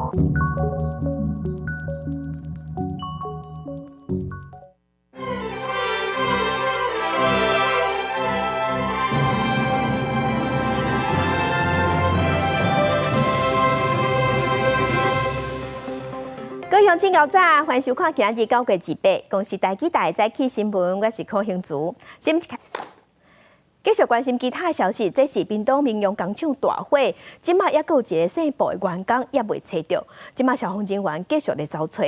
各位乡亲、高早，欢迎收看今日9月18，公司台记台早起新闻，我是柯兴竹。继续关心其他消息，这是屏东民用工厂大火，即马也有一个姓部的员工也未找到，即马消防人员继续来找找。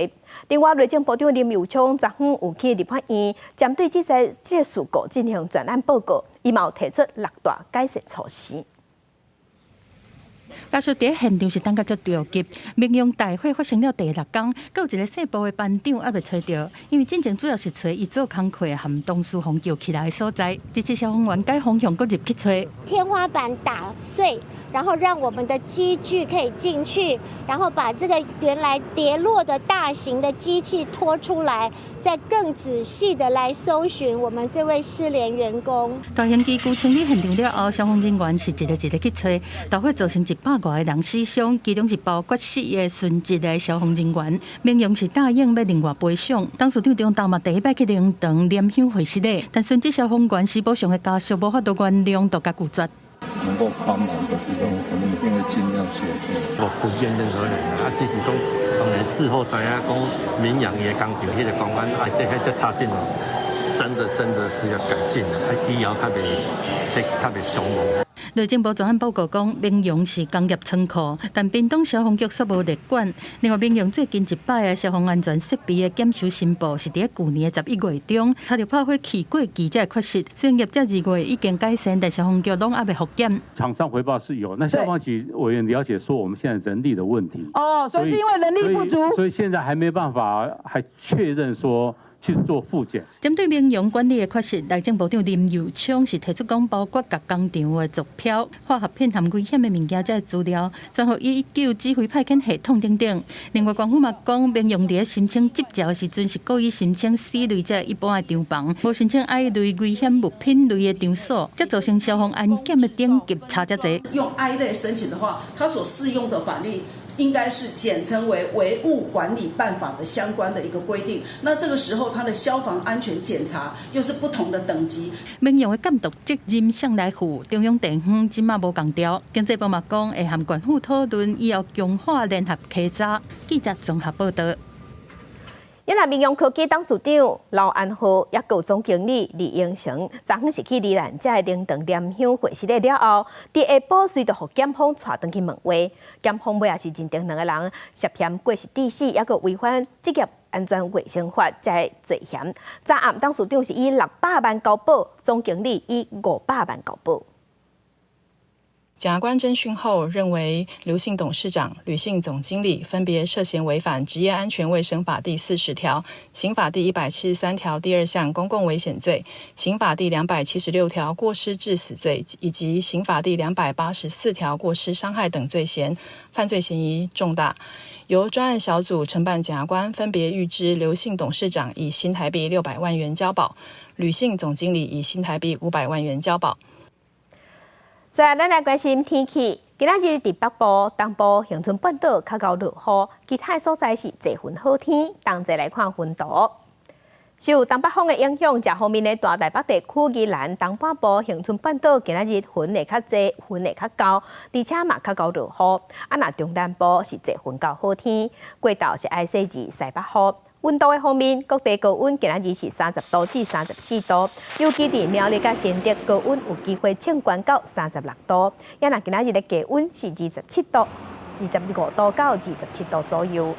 另外，内政部长林佑昌昨昏有去立法院，针对这个事故进行专案报告，伊嘛有提出6大改善措施。家属伫现场是等甲足着急，民用大火发生了第6天，还有一个细部的班长还未找到，因为进前主要是找伊做工课和董事红叫起来的所在。这次消防员改方向，搁入去找。天花板打碎，然后让我们的机具可以进去，然后把这个原来跌落的大型的机器拖出来，再更仔细的来搜寻我们这位失联员工。大型机具清理现场了后，消防人员是一个去找，大火造成100多个人死伤，其中是包括4个殉职的消防人员。民用是答应要另外赔偿。董事长张大嘛第一摆去灵堂念香回失礼，但殉职消防员死保上的家属无法度原谅，独家拒绝。能够帮忙的地方，我们一定会尽量协助。我不怨任何人啊，只是讲当然事后知影讲民养业工厂迄个公安这差劲了，真的是要改进了，以后较袂伤亡。内政部专案报告讲，民用是工业仓库，但屏东消防局却无列管。另外，民用最近一摆的消防安全设备的检修申报是伫去年的11月中，查到炮火起过期才缺失。虽然业者2月已经改善，但消防局拢还未复检。厂商回报是有，那消防局委员了解说，我们现在人力的问题。哦，所以是因为人力不足，所以现在还没办法还确认说。去做复检。针对民用管理的缺失，内政部长林佑昌是提出讲，包括各工厂的作票、化学品和危险的物件这资料，全部119指挥派遣系统等等。另外，官府嘛讲，民用伫申请执照时阵是故意申请4类这一般的厂房，无申请 I 类危险物品类的场所，这造成消防安检的等级差较侪。用 I 类申请的话，它所适用的法律应该是简称为《危物管理办法》的相关的一个规定。那这个时候，它的消防安全检查又是不同的等级。民用的监督责任向来负，中央地方即马无共调。经济部嘛讲会和官府讨论以后强化联合稽查。记者综合报道。宜兰民用科技董事长刘安和也有总经理李英成，昨昏是去宜兰这的灵堂念香会失礼了后，伫下晡随着互检方带回去问话，检方尾也是认定2个人涉嫌过失致死，也个违反职业安全卫生法这罪嫌。昨暗董事长是以600万交保，总经理以500万交保。检察官侦讯后认为，刘姓董事长、吕姓总经理分别涉嫌违反《职业安全卫生法》第40条、刑法第173条第2项公共危险罪、刑法第276条过失致死罪以及刑法第284条过失伤害等罪嫌，犯罪嫌疑重大。由专案小组承办检察官分别预知刘姓董事长以新台币600万元交保，吕姓总经理以新台币500万元交保。所以，咱来关心天气。今仔日伫北部、东部、恒春半岛较高落雨，其他所在是多云好天。同齐来看温度。受东北风的影响，这方面的大台北地区、宜兰东半部、恒春半岛今仔日云会较济，云会较高，而且嘛较高落雨。若中南部是多云到好天，过昼是爱西至西北风。温度的方面，各地高温今仔日是30度至34度，尤其伫苗栗甲新竹高温有机会升悬到36度。也若今仔日的低温是27度、25度到27度左右。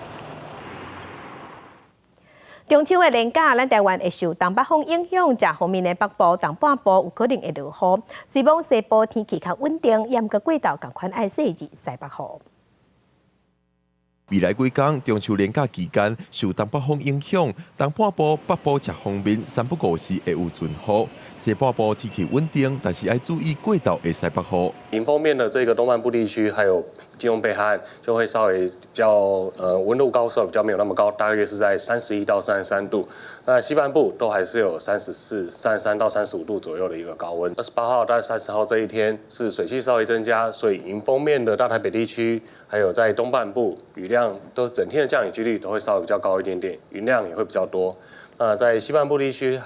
中秋的连假，咱台湾会受东北风影响，这方面的北部、东半部有可能会落雨。虽望西部天气较稳定，也毋过过昼同款爱西至西北风。未来几天，中秋连假期间受东北风影响，东半部、北部这方面3不5时会有阵雨。西半部天气稳定，但是要注意过道会西北风。迎风面的这个东半部地区，还有基隆北海岸，就会稍微比较温度高稍微比较没有那么高，大约是在31到33度。那西半部都还是有33到35度左右的一个高温。28号到30号这一天是水汽稍微增加，所以迎风面的大台北地区，还有在东半部雨量都整天的降雨几率都会稍微比较高一点点，云量也会比较多。那在西半部地区。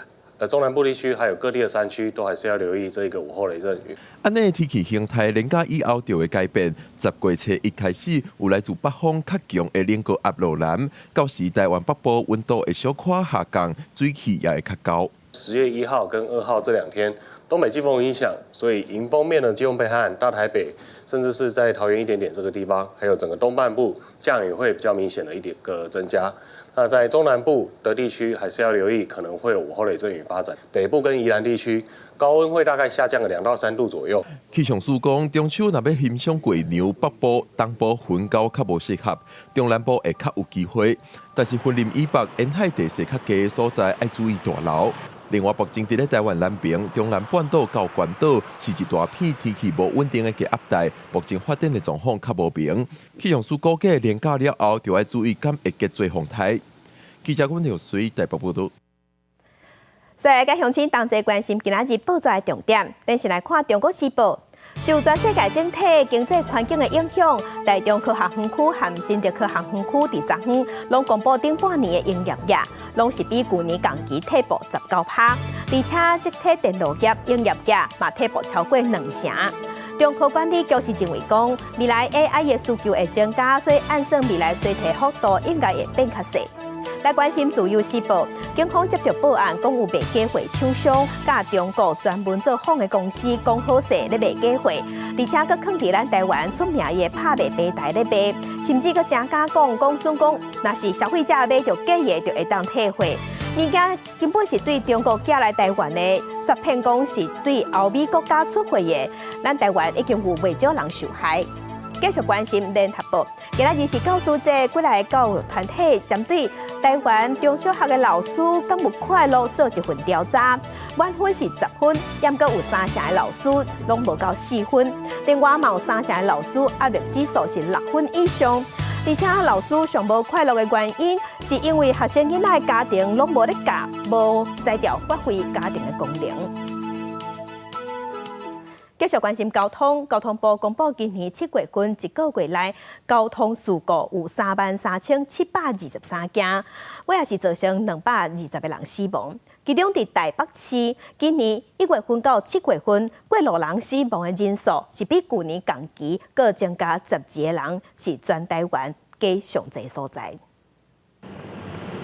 中南部地区还有各地的山区，都还是要留意这个午后雷阵雨。安尼天气形态，连假以后就会改变。10月初一开始，有来自北方较强的冷高压路南，到时台湾北部温度会小可下降，水汽也会较高。10月1号跟2号这2天，东北季风影响，所以迎风面的基隆北海岸、大台北，甚至是在桃园一点点这个地方，还有整个东半部降雨会比较明显的一点个增加。那在中南部的地区，还是要留意可能会有午后雷阵雨发展。北部跟宜兰地区，高温会大概下降个2到3度左右。气象署讲，中秋若要欣赏月娘，北部、东部云高较无适合，中南部会较有机会。但是云林以北沿海地势较低的所在，要注意大楼。另外，目前伫咧台湾南边、中南半岛到关岛是一大片天气无稳定的低压带，目前发展的状况较无明。气象署估计连假了后，就要注意敢会结做风台。记者阮由随台北报道。所以，甲乡亲同齐关心今仔日报纸的重点，但是来看《中国时报》。受全世界整体经济环境的影响，台中科学园区和新竹科学园区伫昨天拢公布顶半年的营业额，拢是比去年同期退步19%，而且集体电路业营业额嘛退步超过2成。中科管理局是认为讲，未来 AI 的需求会增加，所以按算未来衰退幅度应该会变较细。来关心自由时报，警方接到报案，讲有卖假货厂商甲中国专门做仿的公司讲好势咧卖假货，而且佫囥伫咱台湾出名的拍卖平台咧卖，甚至佫真假讲总讲，若是消费者买着假的，就会当退货。物件根本是对中国寄来台湾的，说骗讲是对欧美国家出货的，咱台湾已经有袂少人受害。继续关心联合报，今仔日是教师节，几来教育团体针对台湾中小学的老师敢有快乐做一份调查，满分是10分，严格有3成的老师拢无到4分，另外嘛有3成的老师压力指数是6分以上，而且老师上无快乐的原因，是因为学生囡仔的家庭拢无咧教，无在调发挥家庭的功能。继续关心交通，交通部公布今年7月份1个月内交通事故有33723件，尾也是造成220个人死亡。其中伫台北市，今年1月份到7月份过路人死亡的人数是比去年同期各增加12个人，是全台湾计上侪所在。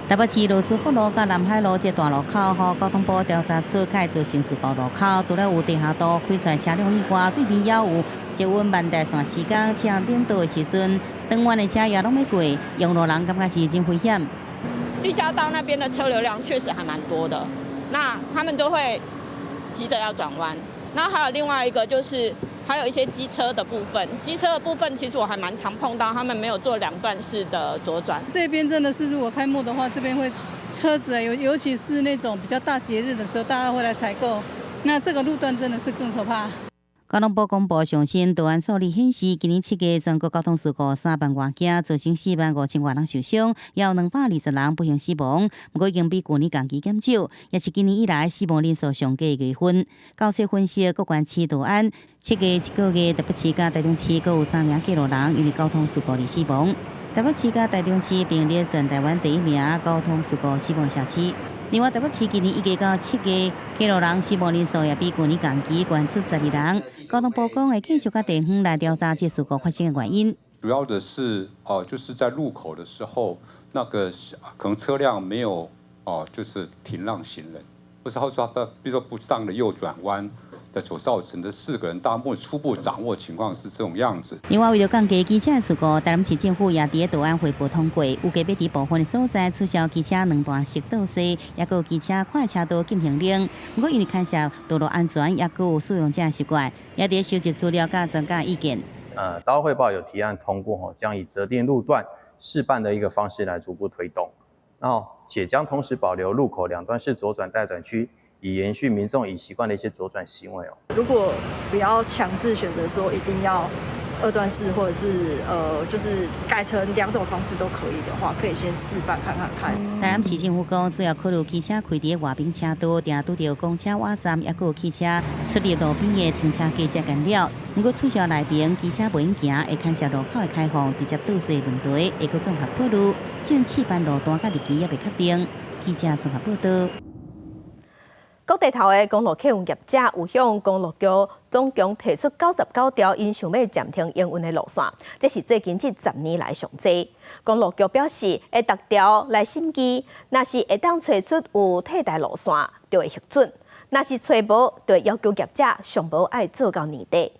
台北市罗斯福路甲南海路这段路口，交通部调查出开造成事故路口，除了有地下道开出来车辆以外，对面也有接稳万代线时间车领导的时阵，当弯的车也拢要过，用路人感觉是真危险。地下道那边的车流量确实还蛮多的，那他们都会急着要转弯。那还有另外一个就是。还有一些机车的部分，机车的部分其实我还蛮常碰到，他们没有做2段式的左转。这边真的是，如果开幕的话，这边会车子尤其是那种比较大节日的时候，大家会来采购，那这个路段真的是更可怕。交通部公布上新道安数字显示，今年7月全国交通事故3万多件，造成45000多人受伤，也有220人不幸死亡。不过已经比去年同期减少，也是今年以来死亡人数上低的月份。交切分析各县市道安7月1个月，台北市甲台中市各有3名记录人因为交通事故而死亡。台北市甲台中市并列全台湾第1名交通事故死亡辖区。另外，台北市今年1月到7月，记录人死亡人数也比去年同期悬出12人。交通部讲会继续甲地方来调查这事故发生的原因。主要的是就是在路口的时候，那个可能车辆没有就是停让行人，或是他说比如说不当的右转弯的所造成的4个人，大幕初步掌握情况是这种样子。另外，为了降低机车的事故，台南市政府也伫道安汇报通过，有计要伫部分的所在取消机车2段式道西，也有机车快车道禁行令。不过，因为牵涉道路安全，也有使用者的习惯，也伫收集资料甲专家意见。道安汇报有提案通过将以择定路段试办的一个方式来逐步推动，然后且将同时保留路口2段式左转待转区以延续民众已习惯的一些左转行为哦。如果不要强制选择说一定要二段式或者是就是改成2种方式都可以的话，可以先试办看看。台南市政府讲，主要考虑汽车开伫外边车道，定拄到公车瓦站，也有汽车出入路边的停车格遮干扰。不过促销内边机车袂用行，会牵涉路口的开放，直接堵塞问题，会搁综合考虑。正试办路段甲日期也未确定。记者综合报道。各地头的公路客运业者有向公路局总共提出99条因想要暂停营运的路线，这是最近这10年来上济。公路局表示，会逐条来审议，若是会当找出有替代路线，就会核准；若是找无，就会要求业者上无爱做到年底。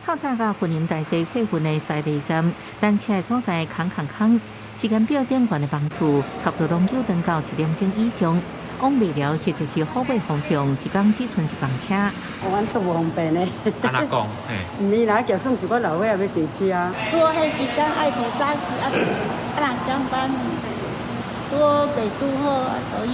透早到云林大溪客运的西地站，单车的所在空，时间表点悬的班次差不多拢9等到1点钟以上。往未了或者是后尾方向，一天只剩1班车。阮足无方便的。安怎讲？毋是啦，就算是我老伙也要坐车啊。多迄时间爱提早起，人上班，多袂拄好，所以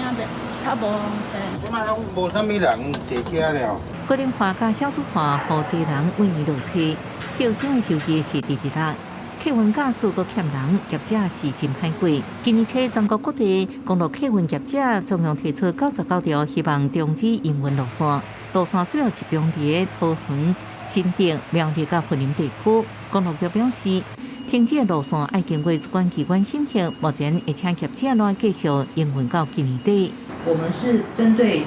较无方便。即摆拢无啥物人坐车了。个人化甲少数化，好侪人为伊落车。票箱的收入是第6。客运驾驶阁欠人，业者是真歹过。今年初，全国各地公路客运业者总共提出99条，希望终止营运路线。路线主要集中伫桃园、新竹、苗栗甲云林地区。公路局表示，停止的路线要经过主管机关审核，目前会请业者来继续营运到今年底。我们是针对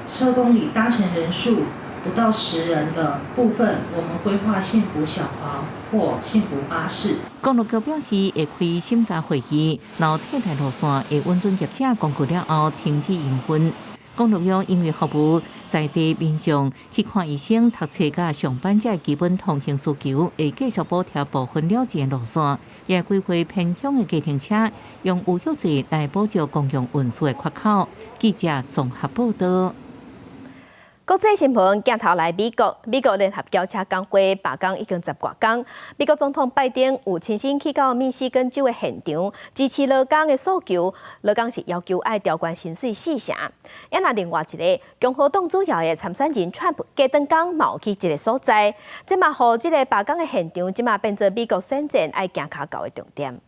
车公里搭乘人数不到10人的部分，我们规划幸福小黄或幸福巴士。公路局表示会开审查会议，然后替代路线会允准业者公告了后停止营运。公路局因为服务在地民众去看医生、读册甲上班者基本通行需求，会继续补贴部分了解的路线，也规划偏乡的家庭车用有hiệu税来补助公共运输的缺口。记者综合报道。国际新闻镜头来美国，美国联合轿车工会罢工已经10多天。美国总统拜登有亲身去到密西根州的现场，支持劳工的诉求。劳工是要求爱调关薪水4成。也那另外一个共和党主要的参选人川普加登港嘛有去一个所在，这嘛让这个罢工的现场，即嘛变做美国选战爱行脚到的重点。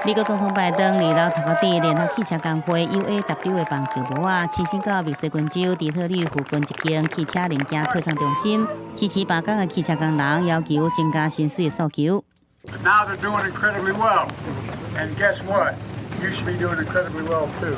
美国总统拜登2日头壳底联合汽车工会 UAW 的棒球帽啊，亲身到密西根州底特律附近一间汽车零件配送中心，支持罢工的汽车工人要求增加薪水的诉求。Now they're doing incredibly well, and guess what? You should be doing incredibly well too.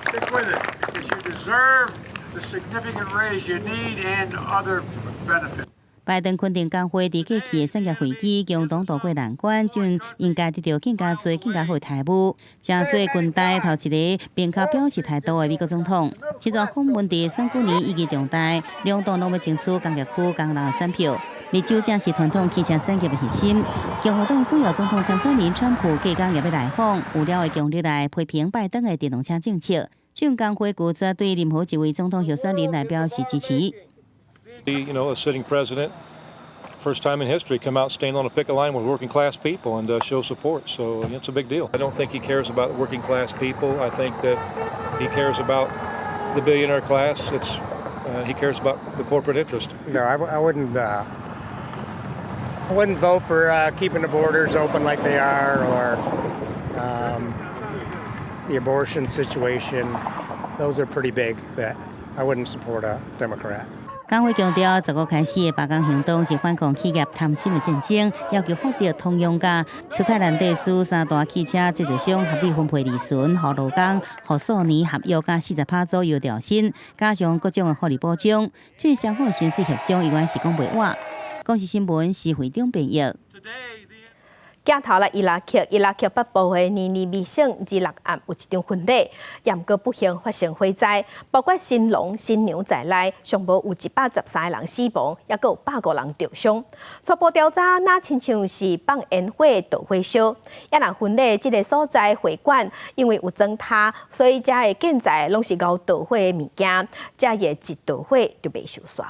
Stick with it, because you deserve the significant raise you need and other benefits. 拜登肯定工会伫过去的产业会议，共同度过难关，就应该得到更加多、更加好的态度。真多军队头一个并较表示态度的美国总统，这桩访问伫选举年意义重大，两党拢要争取工业区工人的选票。密州正是传统汽车产业的核心。共和党主要总统参选人川普隔天也要来访，有了会强烈来批评拜登的电动车政策。这工会负责对任何一位总统候选人来表示支持。You know, a sitting president, first time in history, come out, stand on a picket line with working class people and show support. So it's a big deal. I don't think he cares about working class people. I think that he cares about the billionaire class. He cares about the corporate interest. No, I wouldn't vote for keeping the borders open like they are, or the abortion situation. Those are pretty big that I wouldn't support a Democrat. 工会强调，10月开始的罢工行动是反抗企业贪心的战争，要求获得通用价。苏泰兰地区3大汽车制造商合理分配利润，互劳工互数年合约加40%左右调薪，加上各种的福利保障。最相关的薪水协商，永远是讲袂完。公视新闻是会长编译。镜头来伊拉克北部的尼尼微省日6暗有一场婚礼，严格不幸发生火灾，包括新郎新娘在内，上无有113个人死亡，也有100个人受伤。初步调查，那亲像是放烟火导火烧。也若婚礼这个所在会馆因为有砖塔，所以遮的建材拢是熬导火的物件，遮个一导火就袂受煞。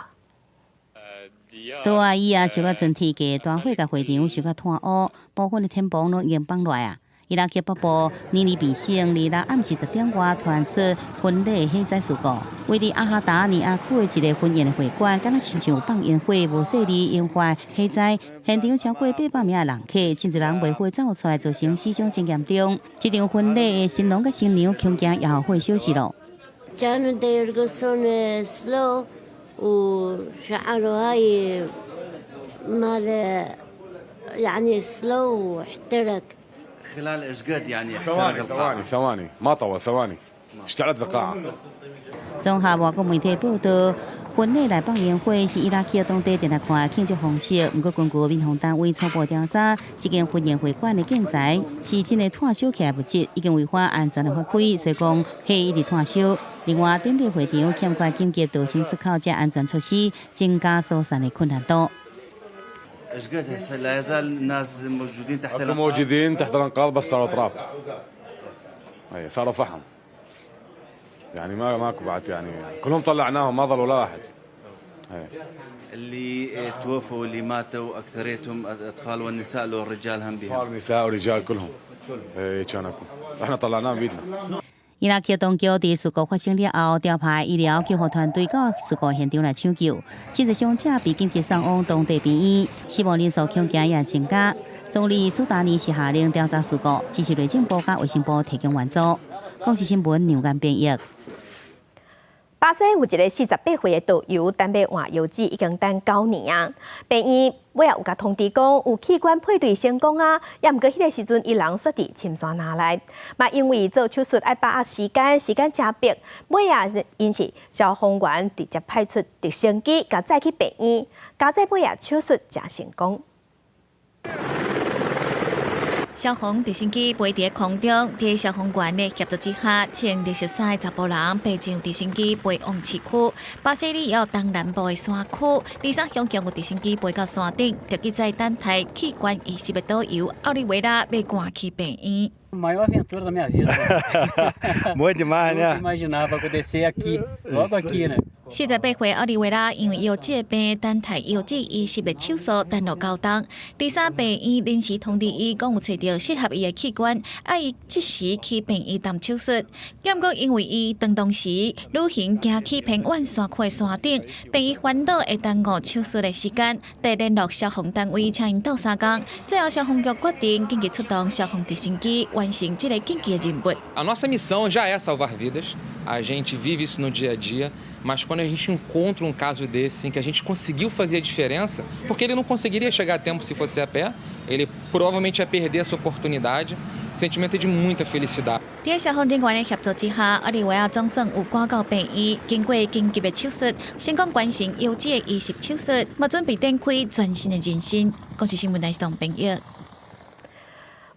多阿姨啊，受到春天嘅大火，甲会场受到炭污，部分的天棚拢已经崩落啊。伊拉克北部年年比星26暗时10点外传出婚礼火灾事故，位于阿哈达尼阿区的一个婚宴的会馆，敢若亲像放烟火无细致引发火灾，现场超过800名的人客，真侪人袂火走出来，造成死伤真严重。这场婚礼的新郎甲新娘恐惊也后悔消失了。كانوا يرقصون سلو وشعروا هاي مال يعني سلو واحترق خلال ايش قد يعني ثواني ما طول ثواني اشتعلت القاعة 综合外国媒体报道，婚礼来放烟火是伊拉克当地电视台庆祝方式。不过，根据民防单位初步调查，这间婚宴会馆的建材是真的炭烧起来物质，已经违反安全的法规，所以讲火一直炭烧。另外，当地会场欠缺紧急逃生出口这安全措施，增加疏散的困难度。ايش قد هسه لا يزال الناس موجودين تحت موجودين تحت الانقاض بس صاروا تراب اي صاروا فحم يعني ماكو بعد يعني كلهم طلعناهم ما ظل ولا واحد اللي توفوا واللي ماتوا اكثريتهم الاطفال والنساء لو الرجال هم بهم اطفال نساء ورجال كلهم اي كانوا احنا طلعناهم بايدنا 伊拉克当局伫事故发生了后，调派医疗救护团队到事故现场来抢救，真侪伤者被紧急送往当地病院，死亡人数恐惊也增加。总理苏达尼是下令调查事故，支持内政部甲卫生部提供援助。广视新闻牛眼编译。巴西有一个48岁的导游，单要换药剂已经等9年啊。病院尾也有甲通知讲有器官配对成功啊，也毋过迄个时阵伊人煞伫深山哪来，嘛因为做手术要把握时间真逼，尾也因是消防员直接派出直升机，甲载去病院，加载尾也手术真成功。消防直升机飞伫空中，伫消防员的协助之下，穿绿色衫的查甫人爬上直升机飞往市区。巴西里有东南部的山区，23乡有直升机飞到山顶，特记载等待器官移植的导游奥利维拉被赶去病院。Maior aventura da minha vida. Muito demais, né? Eu imaginava que eu descer aqui, logo aqui, né? 48岁奥利维拉因为有这病，等待药剂移植的手术等了9天。第三病院临时通知伊，讲有找到适合伊的器官，要伊即时去病院动手术。结果因为伊当时旅行行去偏远山区的山顶，病院烦恼会耽误手术的时间，得联络消防单位，请因斗3天。最后消防局决定紧急出动消防直升机，完成这个紧急的任务。A nossa missão já é salvar vidas. A gente vive isso no dia a dia. Mas quando a gente encontra um caso desse em que a gente conseguiu fazer a diferença, porque ele não conseguiria chegar a tempo se fosse a pé, ele provavelmente ia perder essa oportunidade. Sentimento de muita felicidade. 在消防人员的协助之下，奥利维亚总算有赶到病院，经过紧急的手术，成功完成药剂的移植手术，嘛准备展开全新的人生。广视新闻台同朋友。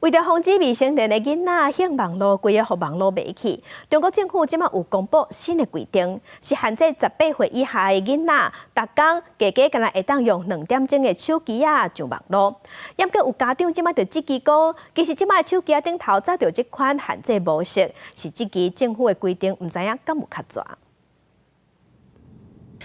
为着防止未成年的囡仔向网络规个互网络迷去，中国政府即马有公布新的规定，是限制18岁以下的囡仔，逐工加敢若会当用2点钟的手机上网络。也毋过有家长即马就质疑讲，其实即马手机顶头早着即款限制模式，是即期政府的规定，毋知影敢有较绝。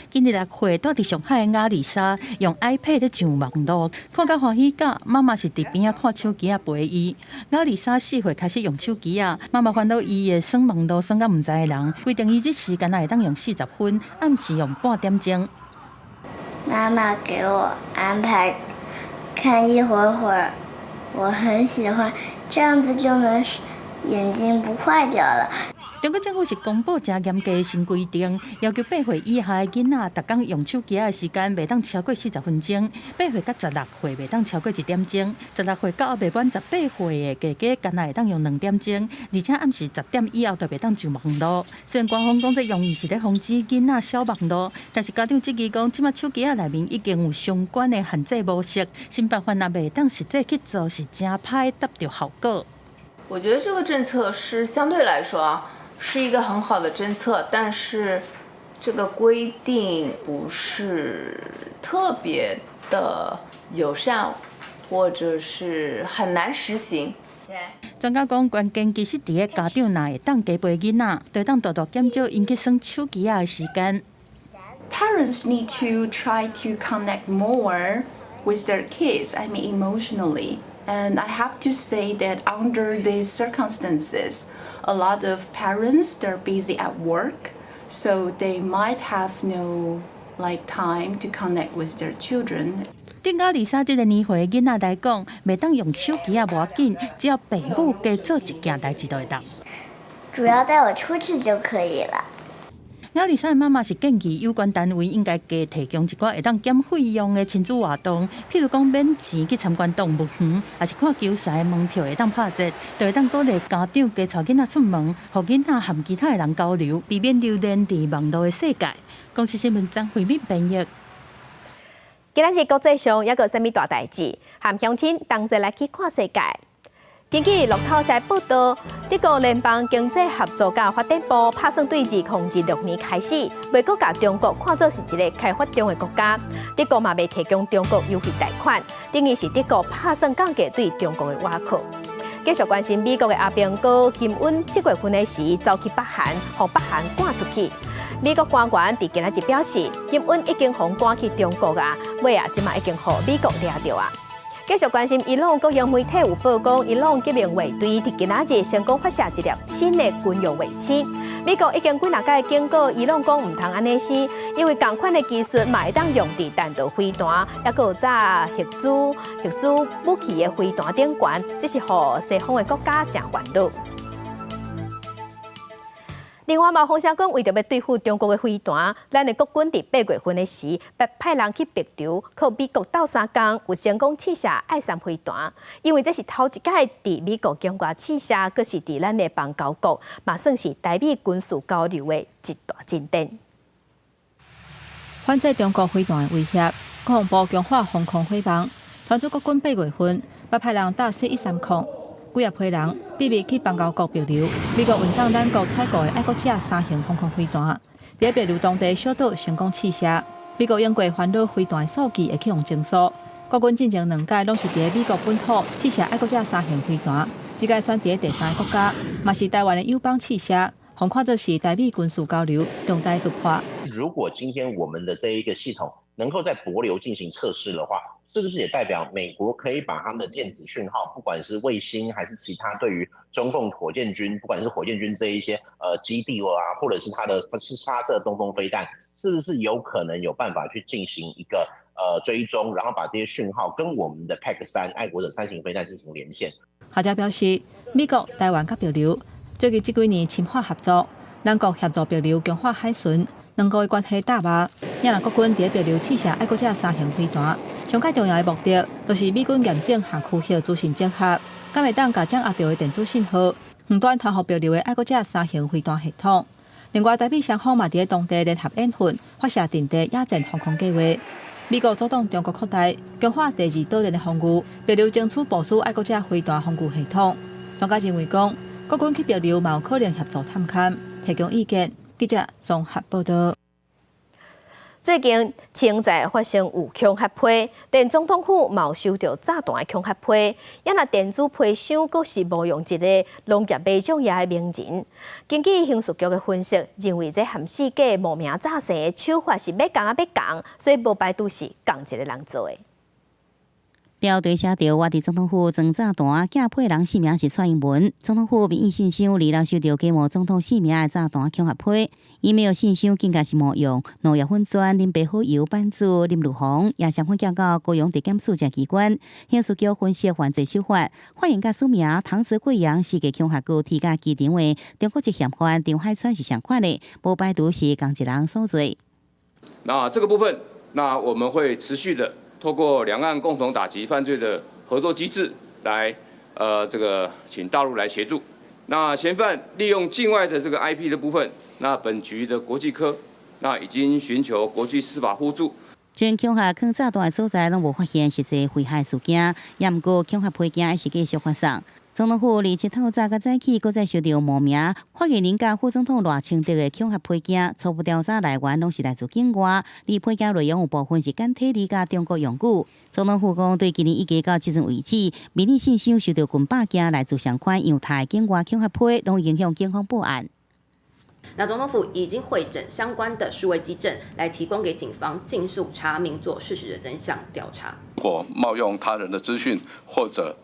今日6岁住伫上海的亚丽莎用 iPad 上网络，看到欢喜甲，妈妈是伫边仔看手机陪伊。亚丽莎4岁开始用手机妈妈烦恼伊会耍网络耍到毋知的人，规定伊这时间会当用40分，暗时用半点钟。妈妈给我安排看一会儿，我很喜欢，这样子就能眼睛不坏掉了。中国政府是公布真严格的新规定，要求8岁以下的囡仔，逐工用手机的时间袂当超过40分钟；8岁到16岁袂当超过1点钟；16岁到未满18岁的，加敢若会当用2点钟，而且暗时10点以后就袂当上网络。虽然官方讲这用意是咧防止囡仔小网络，但是家长质疑讲，即马手机内面已经有相关的限制模式，新办法若袂当实际去做，是真歹达到效果。我觉得这个政策是相对来说是一个很好的政策，但是这个规定不是特别的友善，或者是很难实行。专家讲，关键其实伫个家长若会当加陪囡仔，就当多多减少因去耍手机的时间。parents need to try to connect more with their kids, I mean emotionally. And I have to say that under these circumstances, a lot of parents, they're busy at work, so they might have no time to connect with their children. 顶到23这个年岁的囡仔来讲，袂当用手机也无要紧，只要父母加做一件代志就会当。主要带我出去就可以了。23的妈妈是建议有关单位应该加提供一寡会当减费用的亲子活动，譬如讲免钱去参观动物园，也是看球赛门票会当拍折，就会当鼓励家长加带囡仔出门，互囡仔和其他的人交流，避免流连伫网络的世界。公司新闻张惠敏编译。今仔日国际上还有啥物大代志？和乡亲同齐来去看世界。根据路透社报道，德国联邦经济合作甲发展部打算对2026年开始，袂阁甲中国看作是一个开发中的国家。德国嘛袂提供中国优惠贷款，等于是德国打算降低对中国的倚靠。继续关心美国的阿兵哥金恩7月份的时走去北韩，互北韩赶出去。美国官员伫今仔日表示，金恩已经互赶去中国啊，尾啊，即马已经互美国抓到啊。继续关心伊朗国营媒体有报讲，伊朗革命卫队伫今仔日成功发射一粒新的军用卫星。美国已经几若届警告伊朗讲唔通安尼生，因为同款的技术嘛会当用伫弹道飞弹，也有炸核子武器的飞弹顶悬，这是互西方的国家真烦恼。另外嘛，风声讲为着要对付中国的飞弹，咱的国军伫8月份的时，派人去北朝，靠美国斗3工，有成功试射爱3飞弹。因为这是头一届伫美国境外试射，阁是伫咱的邦交国，嘛算是台美军事交流的一大进展。反制中国飞弹的威胁，国防部强化防空伙房，传出国军8月份派人搭C-130空。几啊批人秘密去邦交国北流，美国运送咱国采购的爱国者3型防空飞弹，伫北流当地小岛成功试射。美国用过烦恼飞弹数据会去用征收，国军进前2届拢是伫美国本土试射爱国者3型飞弹，这届选伫第3个国家，嘛是台湾的友邦试射，互看作是台美军事交流重大突破。如果今天我们的这一个系统能够在帛琉进行测试的话，是不是也代表美国可以把他们的电子讯号，不管是卫星还是其他对于中共火箭军，不管是火箭军这一些基地啊，或者是它的发射东风飞弹，是不是有可能有办法去进行一个追踪，然后把这些讯号跟我们的 PAC-3爱国者3型飞弹进行连线？学者表示，美国、台湾甲帛琉最近这几年深化合作，两国协助帛琉强化海巡，2国的关系大麻。也让国军伫帛琉试射爱国者3型飞弹。上较重要的目的，就是美军验证下区域资讯整合，敢会当甲掌握到的电子信号，远端传互帛琉的爱国者3型飞弹系统。另外，台美双方嘛伫当地联合演训，发射定地野战防空计划。美国阻挡中国扩大，强化第2岛链的防御，帛琉争取部署爱国者飞弹防御系统。专家认为讲，国军去帛琉嘛有可能协助探勘，提供意见。记者综合报道。最近清在发生有恐吓批，连总统府嘛有收到炸弹的恐吓批，也若电子批箱阁是冒用一个农业卖种业的名人。根据刑事局的分析，认为这含世界无名炸生的手法是要讲，所以无排除是共一个人做的。条对写着我伫总统府装炸弹，寄配人姓名是蔡英文。总统府民意信箱2日收到假冒总统姓名的炸弹恐吓批，email 信箱更加是冒用农业粉砖、林白虎油版主、林如虹，也相关寄到高雄地检署正机关。刑事局分析犯罪手法，发现甲署名唐泽贵阳是个恐吓具提甲机场的中国籍嫌犯张海川是相款的，无排除是共一人所做。那这个部分，那我们会持续的透过两岸共同打击犯罪的合作机制来，请大陆来协助。那嫌犯利用境外的这个 IP 的部分，那本局的国际科，那已经寻求国际司法互助。全恐吓放炸弹的所在拢无发现实际危害事件，也毋过恐吓批件还是继续发送。总统府27透早甲早起，搁再收到冒名发言人甲副总统赖清德的恐吓批件，初步调查来源拢是来自境外，而批件内容有部分是简体字甲中国用语。总统府讲，对今年1月到即阵为止，民意信箱收到近100件来自相关样态境外恐吓批，拢影响警方报案。那总统府已经汇整相关的数位基证，来提供给警方尽速查明，做事实的真相调查。或冒用他人的资讯，或者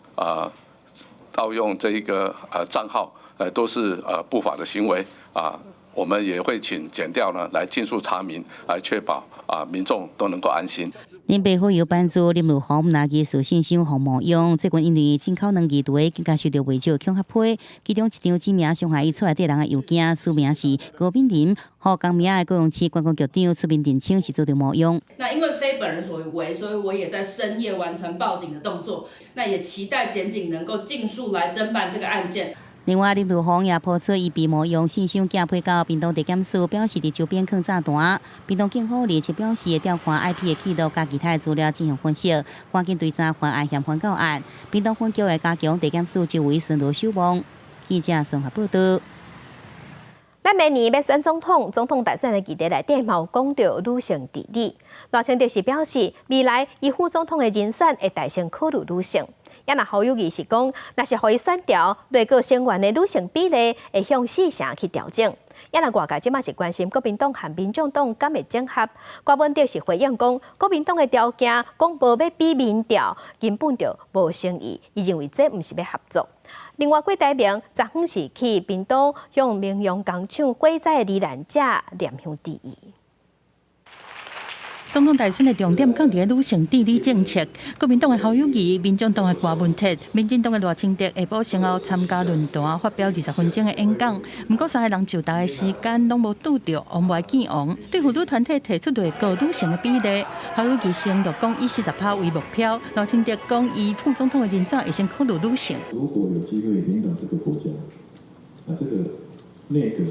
盗用这一个账号，都是不法的行为啊。我们也会请检调呢来尽速查明，来确保民众都能够安心。林北火油班主林如洪拿技术信箱服冒用，最近因为进口两支队更加受到未少恐吓批，其中一张指名伤害伊出来的人的邮件，署名是高炳林，和江名的高雄市观光局长出面澄清是做着冒用。那因为非本人所为，所以我也在深夜完成报警的动作。那也期待检警能够尽速来侦办这个案件。另外，林如洪也抛出伊被冒用信箱寄配到屏东地检署，表示伫周边放炸弹。屏东警方日前表示，会调看 IP 的记录加其他的资料进行分析，赶紧对查犯案嫌犯告案。屏东分局会加强地检署周围巡逻守望。记者综合报道。咱明年要选总统，总统大选的议题内底嘛有讲到女性治理。赖清德是表示，未来伊副总统的人选会大先考虑女性。也若侯友宜是讲，若是互伊选调，内阁成员的女性比例会向4成去调整。也若外界即马是关心国民党和民众党敢会整合，郭文德是回应讲，国民党的条件讲无要比民调，根本就无诚意，伊认为这毋是要合作。另外，郭台铭昨昏是去屏东向民用工厂火灾的罹难者念香致意。总统大选的重点放伫女性治理政策，国民党的侯友宜、民众党的郭文哲、民进党的赖清德下晡先后参加论坛，发表20分钟的演讲。不过，3个人就答的时间拢无拄到王外见王，对妇女团体提出对高女性的比例。侯友宜承诺讲以40%为目标，赖清德讲以副总统的人选会先考虑女性。如果有机会领导这个国家，这个内阁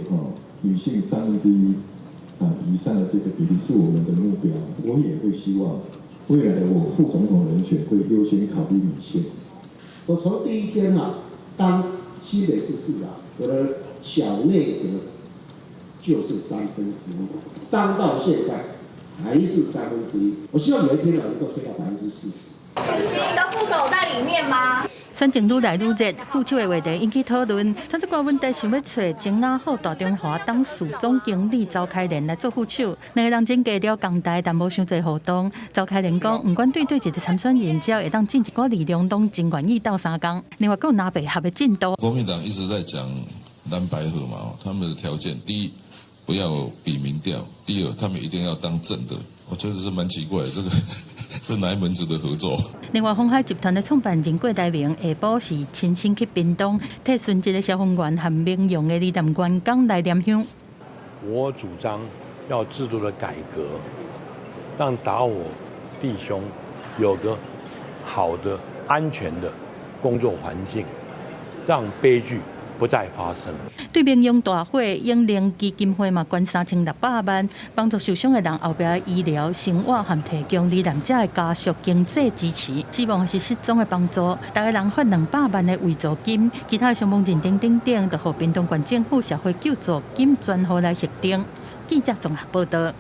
女性1/3。以上的这个比例是我们的目标，我也会希望未来的我副总统人选会优先考虑女性。我从第一天当新北市市长，我的小内阁就是1/3，当到现在还是1/3。我希望有一天能够推到40%。新的副手在里面吗？选情愈来愈热，副手的话题引起讨论。像这郭文德想要找前雅好大中华当事总经理周凯莲来做副手，两个人真加了共台，但无伤侪互动。周凯莲讲，不管对一个参选人，只要会当尽一寡力量，拢真愿意斗3工。另外，还有拿配合的进度。国民党一直在讲蓝白合嘛，他们的条件，第一不要比民调，第二他们一定要当正的。我觉得是蛮奇怪的，这哪一门子的合作？另外，鸿海集团的创办人郭台铭下晡是亲身去屏东，替殉职的消防员和民用的罹难员工来念香。我主张要制度的改革，让打火弟兄有个好的、安全的工作环境，让悲剧不再发生。对民用大火，英灵基金会嘛捐3600万，帮助受伤的人后边的医疗、生活和提供罹难者的家属经济支持，希望是适当的帮助。大家人发200万的慰助金，其他伤亡认定等，就和屏东县政府社会救助金专户来核定。记者综合报道。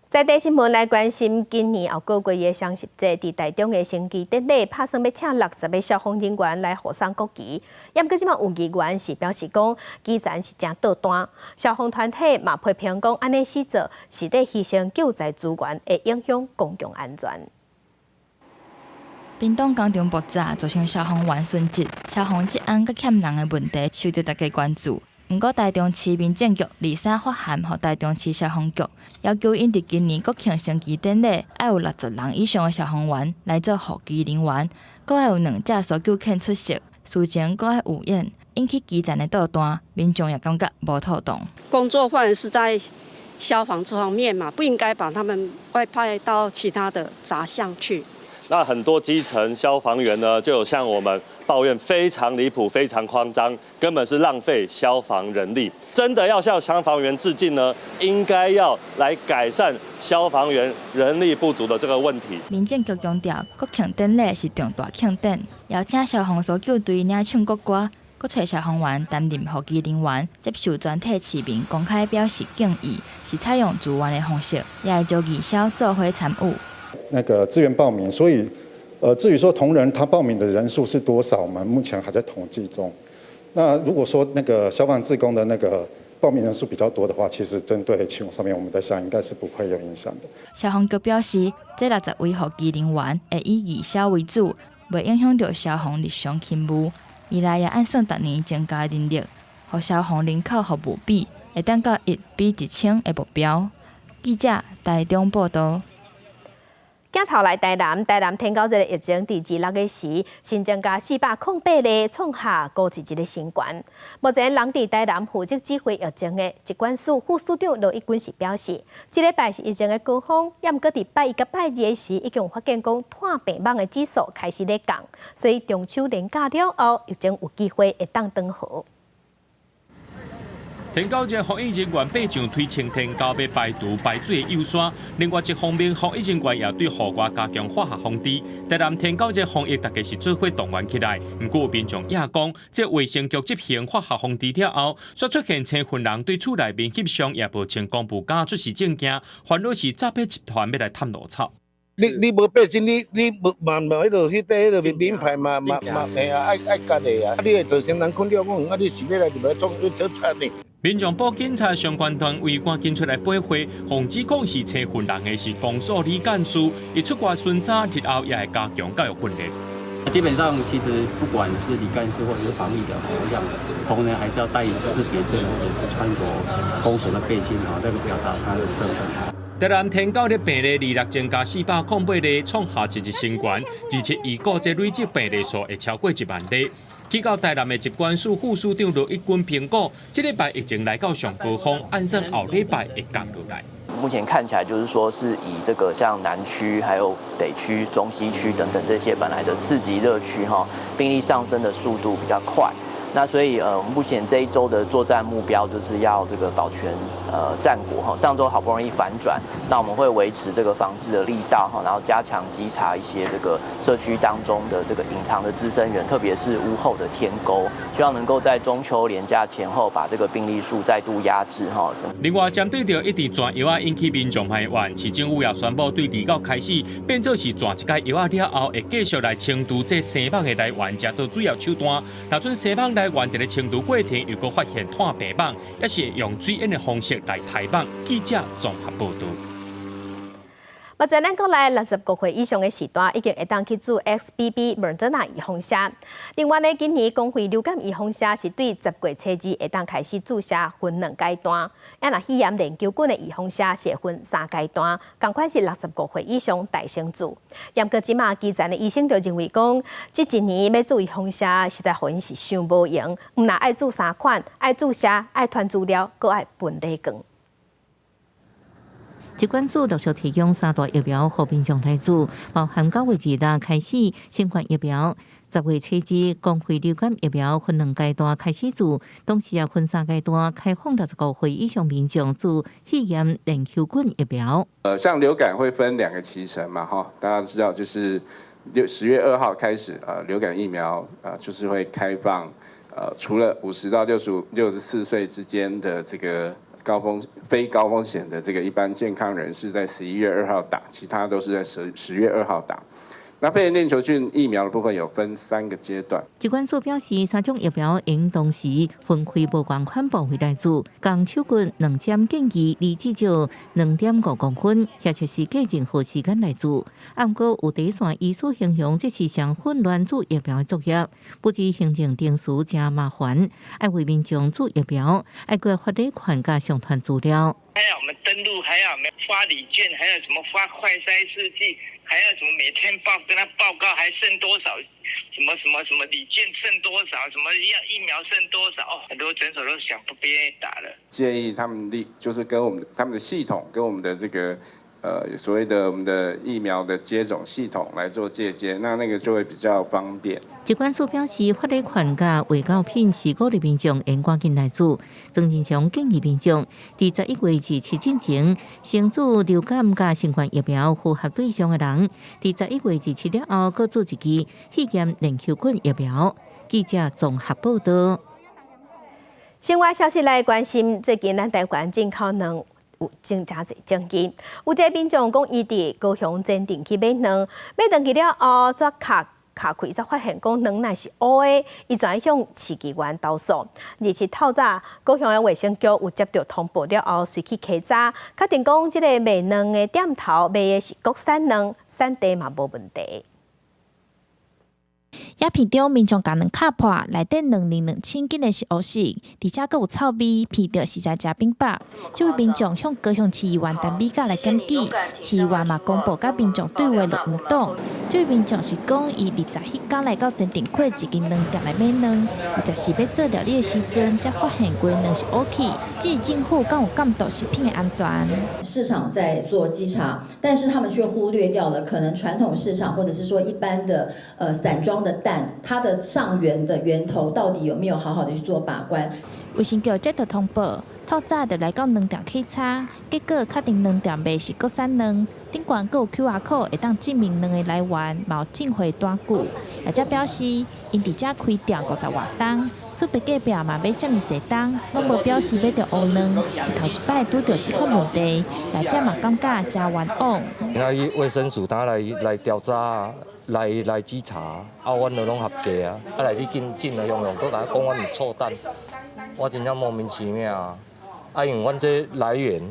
在地新闻来关心，今年后个月的双十节，伫台中的升旗典礼，拍算要请60个消防人员来护送国旗。不过，即马有议员是表示讲，基层是真倒单，消防团体嘛批评讲，安尼施作是在牺牲救灾资源，会影响公共安全。屏东工厂爆炸造成消防员殉职，消防职安佮欠人的问题受到大家关注。不过，台中市民政局23发函予台中市消防局，要求因伫今年国庆升旗典礼，要有60人以上的消防员来做护旗人员，阁要有2架搜救犬出席，事前阁要有演，引起基层的倒单，民众也感觉无妥当。工作范围是在消防这方面嘛，不应该把他们外派到其他的杂项去。那很多基层消防员呢，就有向我们抱怨非常离谱、非常夸张，根本是浪费消防人力。真的要向消防员致敬呢，应该要来改善消防员人力不足的这个问题。民政局强调，国庆典礼是重大庆典，邀请消防搜救队领唱国歌，搁找消防员担任护旗人员，接受全体市民公开表示敬意，是采用自愿的方式，也会招义消做伙参与。那个自愿报名，所以至于说同仁他报名的人数是多少，我们目前还在统计中。那如果说那个消防志工的那个报名人数比较多的话，其实针对期末上面，我们在想应该是不会有影响的。消防局表示，这60位候机人员会以义消为主，袂影响到消防日常勤务。未来也按算逐年增加人力，互消防人口服务比会达到1比1000的目标。记者台中报道。镜头来台南天狗日疫情伫26日时新增加408例，创下51个新高。目前人伫台南负责指挥疫情的疾管署副署长罗一军是表示，这礼拜是疫情的高峰，也毋过伫拜1甲拜2时已经发现讲炭病网的指数开始咧降，所以中秋连假了后，疫情有机会会当转好。天狗日防疫人员爬上推青天高要排毒排水的优线。另外一方面，防疫人员也对户外加强化学防治。台南天狗日防疫大家是做伙动员起来，不过民众也讲，这卫生局执行化学防治了后，却出现青份人对厝内面翕相也无穿公布假出示证件，烦恼是诈骗集团要来探路草。你无百姓，你无嘛迄落去迄落名牌嘛会啊爱家的啊，你会造成人困了讲，你是要来就要做贼呢？民众报警察相关单位赶紧出来保护，防止讲是青份人的是公诉李干事，伊出国巡查日后也会加强教育训练。基本上，其实不管是李干事或者是防疫的一样，同仁还是要带有识别证或者是穿着公所的背心那个表达他的身份。台南天狗日病例26增加408例，创下一日新高，而且预估这累积病例数会超过1万例。去到台南的疾管署副署长罗一军评估，这礼拜疫情来到上高峰，按算后礼拜会降落来。目前看起来就是说是以这个像南区、还有北区、中西区等等这些本来的次级热区病例上升的速度比较快。那所以目前这一周的作战目标就是要这个保全战果上周好不容易反转，那我们会维持这个防治的力道然后加强稽查一些这个社区当中的这个隐藏的滋生源，特别是屋后的天沟，希望能够在中秋连假前后把这个病例数再度压制另外，针对着一直转药引起民众埋怨，市政府也宣布对29开始变做是转一届药了后，会继续来清除这生网的来源，加做主要手段。若准生网来源伫咧清除过程，又搁发现炭病网，也是用水淹的方式来排网。记者综合报道。目前咱国内65岁以上的时段已经会当去做 XBB Moderna 预防针。另外呢，今年公费流感预防针是对10月初2会当开始注射，分2阶段。若肺炎链球菌的预防针是分3阶段，同款是65岁以上大生族。严格即马基层的医生就认为讲，这一年要做预防针实在互因是伤无用，毋但爱做3款，爱注射，爱传资料，搁爱分类光。疾管署陆续提供3大疫苗予民众来做，包含9月2日开始新冠疫苗，10月初2公费流感疫苗分2阶段开始做，同时也分3阶段开放65岁以上民众做肺炎链球菌疫苗。像流感会分2个期程嘛，大家知道就是10月2号开始，流感疫苗就是会开放，除了50到64岁之间的这个。非高风险的这个一般健康人士在11月2号打，其他都是在10月2号打。那肺炎链球菌疫苗的部分有分3个阶段。疾管署表示，3种疫苗应同时分开无同款部位来做，共手菌2针建议离至少2.5公分，或者是隔任何时间来做。不过有第一线医师形容这是上混乱做疫苗的作业，不止行政定数真麻烦，爱为民众做疫苗，爱个发礼款加上传资料。还要我们登录，还要我们发礼券，还有什么发快筛试剂，还要什么每天跟他报告还剩多少，什么礼券剩多少，什么疫苗剩多少，很多诊所都想不愿意打了。建议他们就是跟他们的系统跟我们的这个所谓的我们的疫苗的接种系统来做借鉴，那个就会比较方便。疾管署表示，发礼款甲卫教品是鼓励民众应赶紧来做。曾经常建议民众，伫11月至7日前，先做流感甲新冠疫苗符合对象的人，伫11月至7日后，各做一支肺炎链球菌疫苗。记者综合报道。新闻消息来关心，最近咱台湾进口卵有真侪证据，有一个民众讲，伊伫高雄坚定去买卵，买回去了后，却卡卡开则发现讲卵奶是乌的，伊转向市机关投诉。27透早，高雄的卫生局有接到通报了后，随去稽查，确定讲即个卖卵的店头卖的是国产卵，产地嘛无问题。鸦片中民众甲卵敲破，内底卵零2000斤的是乌色，而且佫有臭味，闻着实在真冰白。这位民众向高雄市议员陈美甲来检举，市议员嘛公布甲民众对话录音档。这位民众是讲，伊20迄天来到前店开一间卵店来买卵，24要做料理的时阵，才发现规卵是乌气。至于政府敢有监督食品的安全？市场在做稽查，但是他们却忽略掉了可能传统市场或者是说一般的散装的蛋，它的上源的源头到底有没有好好的去做把关？卫生局接到通报，透早就来到卵店稽查，结果确定卵店卖是国产卵，顶悬佫有 QR code 会当证明卵的来源，嘛有进货单据，也则表示因伫遮开店50多档，厝边隔壁嘛买遮尔济档，拢无表示买到乌卵，是头一摆拄到这款问题，也则嘛感觉真冤枉。那卫生署他来调查。来稽查，阮就拢合格啊！来你进来用，都甲讲阮有错蛋，我真正莫名其妙啊！因为阮这来源，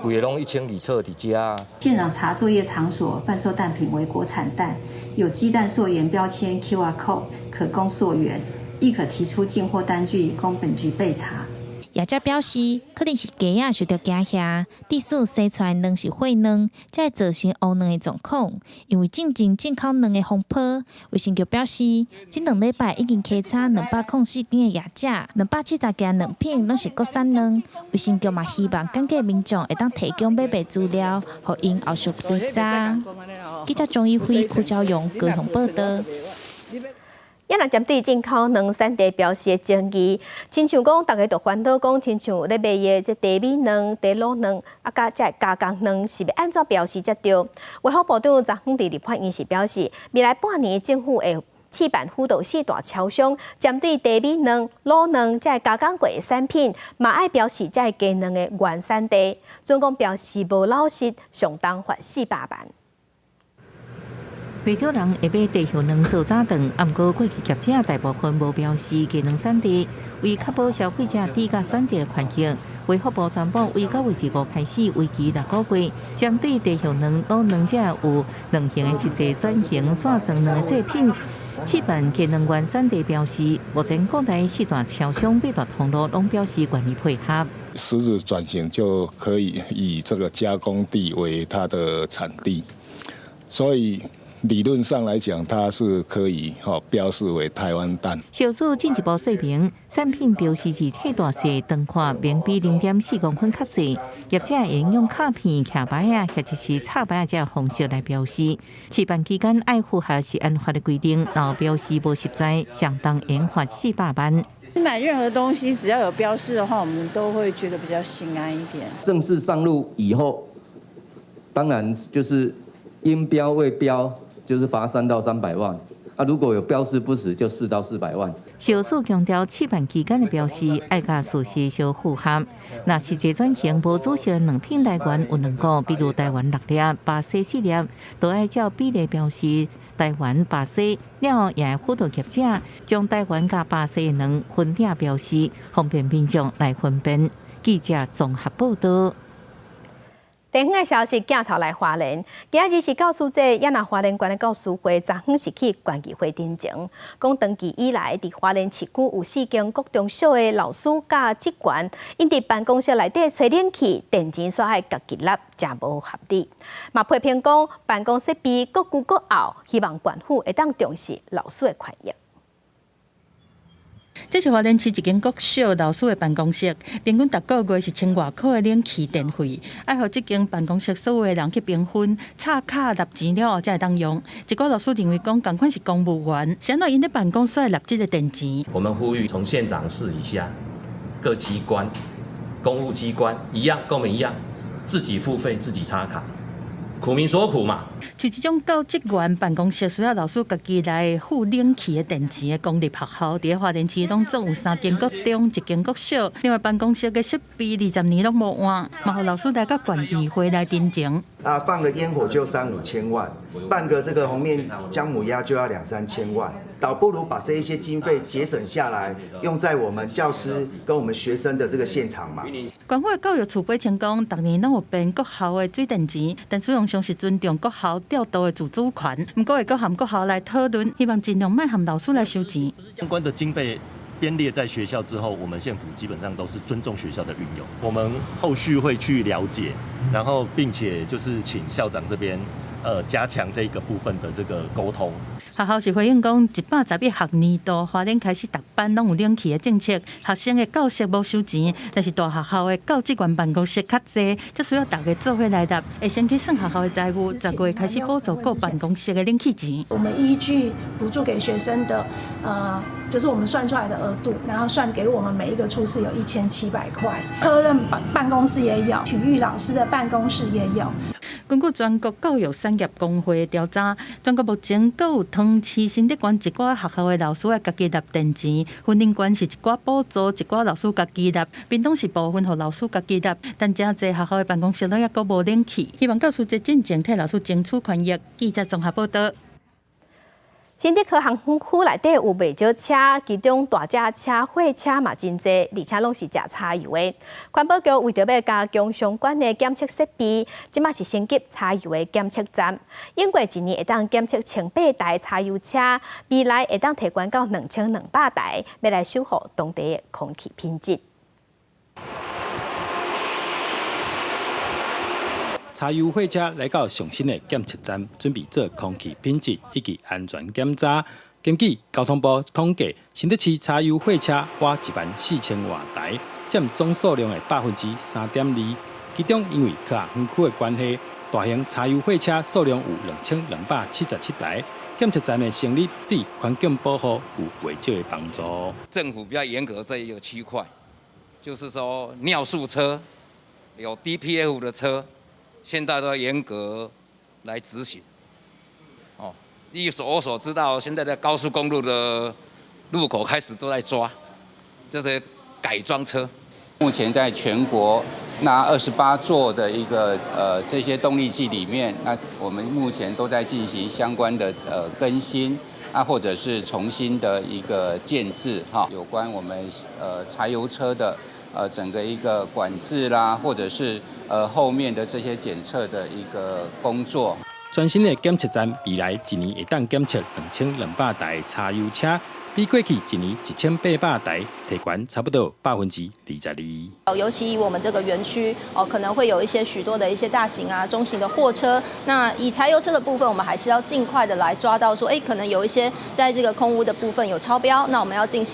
规个拢1200册伫遮。现场查作业场所贩售蛋品为国产蛋，有鸡蛋溯源标签 QR code 可供溯源，亦可提出进货单据供本局备查。也则表示，可能是鸡仔受到惊吓，致使生出来卵是血卵，才会造成乌卵的状况。因为进口卵的风波，卫生局表示，这2礼拜已经稽查204间的业者，270件卵品拢是国产卵。卫生局嘛希望感谢民众会当提供买卖资料，互因后续追查。记者钟义辉、柯昭勇高雄报道。也若针对进口卵产地标示的争议，亲像讲，大家都烦恼讲，亲像咧卖的这低米卵、低卤卵，甲这加工卵是要安怎标示才对？卫福部长昨昏伫立法院时表示，未来半年政府会试办辅导4大超商，针对低米卵、卤卵这加工过的产品，嘛爱标示这鸡卵的原产地。总共标示无老实，上当罚400万。不少人会买地熊卵做早顿，毋过过去业者大部分无标示鸡卵产地，为确保消费者低价选择的环境，卫福部宣布，为9月1日开始，为期6个月，针对地熊卵、卤卵者有2型的实际转型线装卵的制品，试办鸡卵原产地标示。目前各大4大超商、8大通路拢表示愿意配合。实质转型就可以以这个加工地为它的产地，所以理论上来讲，它是可以标示为台湾蛋。小组进一步说明，产品标示是体大细、长宽明比0.4公分较细，业者会用卡片、卡牌啊，或者是插牌这方式来标示。试办期间爱符合食安法的规定，然后标示无实在，相当严罚400万。买任何东西只要有标示的话，我们都会觉得比较心安一点。正式上路以后，当然就是应标未标，就是罚3到300万。如果有标示不实，就4到400万。小组强调，试办期间的标示爱甲事实相符合。若实际转型无注销卵品来源有2个，比如台湾6粒、巴西4粒，都爱照比例标示。台湾、巴西了，也会辅导业者将台湾甲巴西的卵分点标示，方便民众来分辨。记者综合报道。地方的消息，镜头来花莲。今日是教师节，也若花莲县的教师会昨昏是去县议会顶前，讲长期以来，伫花莲市区有4间各中小的老师甲职员，因伫办公室内底吹冷气、电钱煞爱家己纳，真无合理。嘛批评讲，办公室比各旧各拗，希望县府会当重视老师的权益。这是花莲市一间国小老师的办公室，平均逐个月是1000外块的冷气电费，爱互这间办公室所有的人去平分，插卡纳钱了后才会当用。一个老师认为讲，同款是公务员，是安怎因咧办公室会纳这个电钱？我们呼吁从县长室以下各机关、公务机关一样，跟我们一样，自己付费、自己插卡。苦民所苦嘛。像这种教职员办公室需要老师家己来付冷气的电钱的公立学校，伫花莲市拢总有3间国中、1间国小，另外办公室的设备20年拢无换，嘛互老师来到县议会来申请。放个烟火就3-5千万，办个这个红面姜母鸭就要2-3千万，倒不如把这一些经费节省下来，用在我们教师跟我们学生的这个现场嘛。县府的教育处批称讲，逐年拢有编国校的水电钱，但使用上是尊重国校调度的自主权，不过会搁和国校来讨论，希望尽量卖和老师来收钱。相关的经费编列在学校之后，我们县府基本上都是尊重学校的运用。我们后续会去了解，然后并且就是请校长这边加强这个部分的这个沟通。学校是回应讲，111学年度花莲开始逐班拢有冷气的政策，学生的教室无收钱，但是大学校的教职员办公室较济，则需要大家做伙来答。会先去算学校的财务，10月开始补助各办公室的冷气钱。我们依据补助给学生的就是我们算出来的额度，然后算给我们每一个处室有1700块，科任办公室也有，体育老师的办公室也有。根据全国教育产业工会的调查，全国目前各有汤市新德县一寡学校的老师家己纳电钱，云林县是一寡补助，一寡老师家己纳，屏东是部分互老师家己纳，但真侪学校的办公室拢抑阁无冷气，希望教师节进前替老师争取权益。记者综合报道。新竹科航空区内底有袂少车，其中大只车、货车嘛真侪，而且拢是食柴油的。环保局为着要加强相关的检测设备，即马是升级柴油的检测站，用过一年会当检测1800台柴油车，未来会当提悬到2200台，要来守护当地的空气品质。柴油货车来到上新的检测站，准备做空气品质以及安全检查。根据交通部统计，新竹市柴油货车约14000多台，占总数量的3.2%。其中因为科学园区的关系，大型柴油货车数量有2277台。检测站的成立对环境保护有袂少的帮助。政府比较严格这一个区块，就是说尿素车、有 DPF 的车。现在都要严格来执行，依我所知道，现在的高速公路的路口开始都在抓这些改装车。目前在全国那28座的一个这些动力系里面，那我们目前都在进行相关的更新或者是重新的一个建制有关我们柴油车的。整个一个管制啦，或者是后面的这些检测的一个工作。全新的检测站未来一年会当检测2200台柴油车，比过去一年1800台提悬差不多22%。尤其以我们这个园区可能会有许多的一些大型中型的货车。那以柴油车的部分，我们还是要尽快的来抓到说，可能有一些在这个空污的部分有超标，那我们要请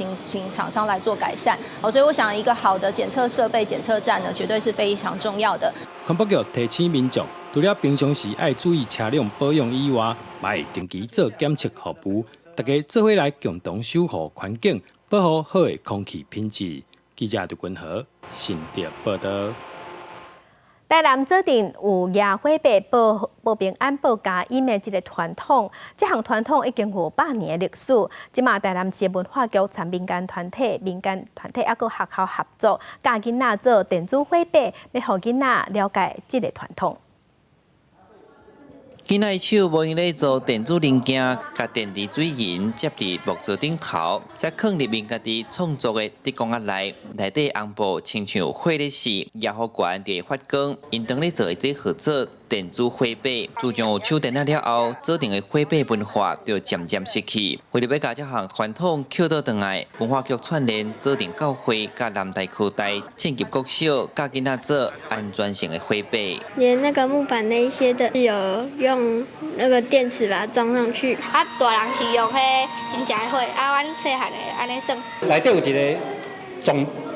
厂商来做改善。所以我想一个好的检测设备、检测站呢，绝对是非常重要的。环保局提醒民众，除了平常时爱注意车辆保养以外，也会定期做检测服务。大家做伙来共同守护环境，保护好的空气品质。记者刘君豪，新竹报道。台南指定有野火把保平安、保家宴的这个传统，这项传统已经有500年的历史。即马台南市文化局参民间团体还佫学校合作，教囡仔做电子火把，要互囡仔了解这个传统。囡仔手无用咧做电子零件，甲电池水银接伫木座顶头，再放入面家己创作的滴光盒内底红布亲像火咧时，野火管就会发光。因当咧做的这合作电子火把，自从有手电了后，指定的火把文化就渐渐失去。为了要将这项传统捡倒转来，文化局串联指定教会甲南大科大进级国小，教囡仔做安全性的火把。连那个木板那一些的，有用那个电池把它装上去。大人是用迄真正的火，阮细汉的安尼算。内底有一个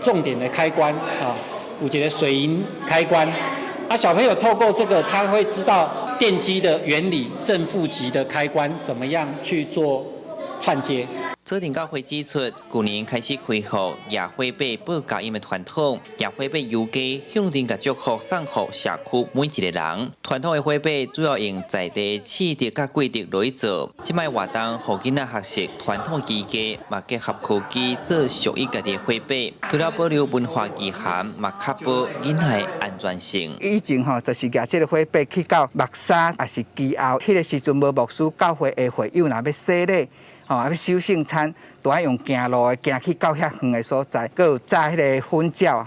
重点的开关有一个水银开关。小朋友透过这个，他会知道电机的原理、正负极的开关怎么样去做串接。指定教会指出，去年开始开放亚会贝报教音的传统，亚会贝邮寄向定甲祝福送予社区每一个人。传统的会贝主要用在地刺竹甲桂竹落去做，即摆活动互囡仔学习传统技艺，嘛结合科技做属于家己的会贝，除了保留文化意涵，嘛确保囡仔的安全性。以前就是举这个会贝去到目山，也是基后，迄个时阵无牧师教会的会友，若要洗礼。要守圣餐，都要用行路的，行去到遐远的所在，佮有炸迄个粉饺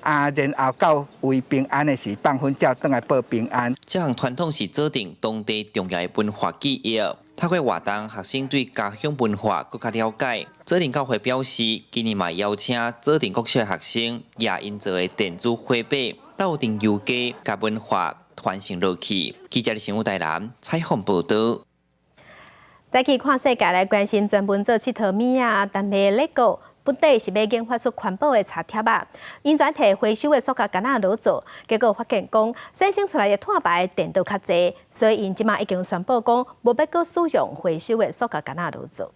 然后到为平安的是放粉饺，转来报平安。这项传统是指定当地重要的文化记忆，透过活动，学生对家乡文化更加了解。指定教会表示，今年嘛邀请指定国小学生也因做的电子绘本，斗阵游街，甲文化传承落去。记者新闻台南采访报道。再去看世界来关心专门做佚佗物啊，但卖的 LEGO 本地是要研发出环保的茶贴啊，因全摕回收的塑胶干仔落做，结果发现讲生成出来的碳排电都较济，所以因即马已经宣布讲无要搁使用回收的塑胶干仔落做。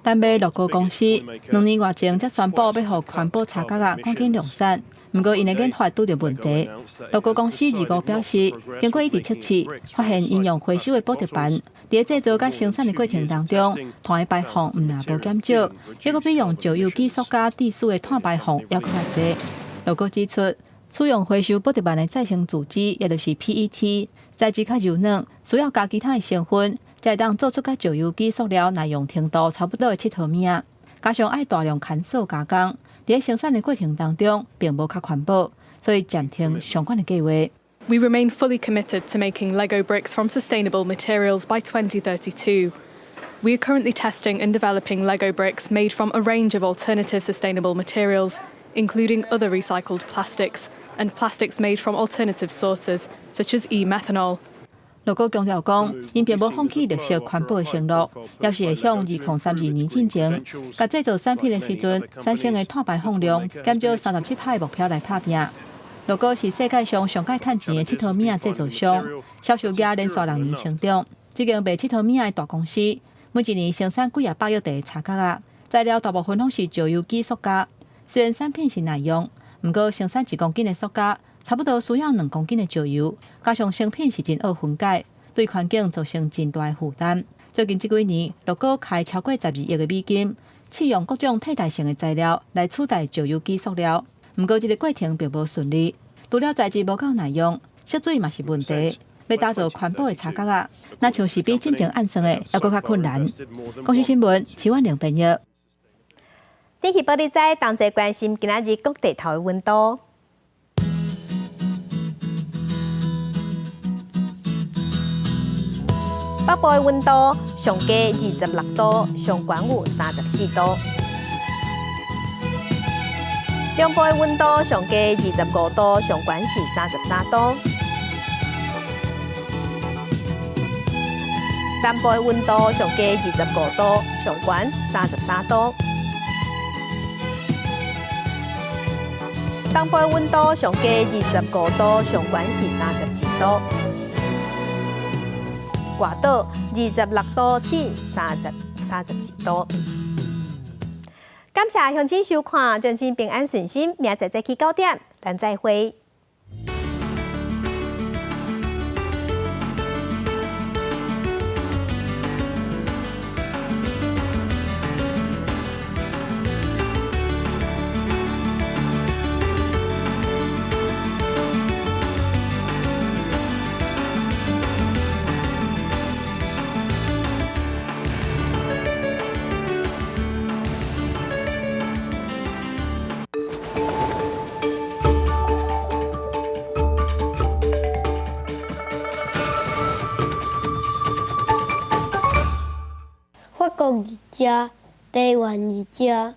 但卖乐高公司2年外前才宣布要互环保茶角啊赶紧量产，不过因的研发拄着问题。乐高公司2号表示，经过一直测试，发现因用回收的补贴板，伫制造甲生产的过程当中，碳的排放毋但无减少，结果比用旧有机塑胶致死的碳排放还佫较济。乐高指出，使用回收补贴板的再生组织，也就是 PET， 材质较柔软，需要加其他的成分。才会当做出甲旧有机塑料耐用程度差不多的佚佗物，加上爱大量砍塑加工，伫生产的过程当中并无较环保，所以暂停相关的计划。We remain fully committed to making Lego bricks from sustainable materials by 2032. We are currently testing and developing Lego bricks made from a range of alternative sustainable materials, including other recycled plastics and plastics made from alternative sources, such as e-methanol. 乐高强调讲，因并无放弃绿色环保的承诺，也是会向2032年进前，甲制造产品的时阵产生的碳排放量减少37%的目标来打拼。乐高是世界上上界趁钱的佚佗物制造商，销售额连续2年成长。这间卖佚佗物的大公司，每一年生产几百亿袋茶角啊，材料大部分拢是旧有机塑胶。虽然产品是耐用，不过生产1公斤的塑胶，差不多需要2公斤的石油，加上成品是真好分解，对环境造成真大的负担。最近这几年，乐高开超过12亿的美金，试用各种替代性的材料来取代旧有机塑料。不过，这个过程并无顺利，除了材质无够耐用，涉水嘛是问题。要打造环保的茶角啊，那像是比进前暗算的还佫较困难。公司新闻，徐婉玲编译。天气报你知，同齐关心今仔日各地头的温度。北部的温度上低26度，上悬有34度；中部的温度上低25度，上悬是33度；南部的温度上低25度，上悬33度；东部的温度上低25度，上悬是32度。外岛26度至32度。感谢乡亲收看，将亲平安顺心，明仔载早起9点，咱再会。法国一家，台湾一家。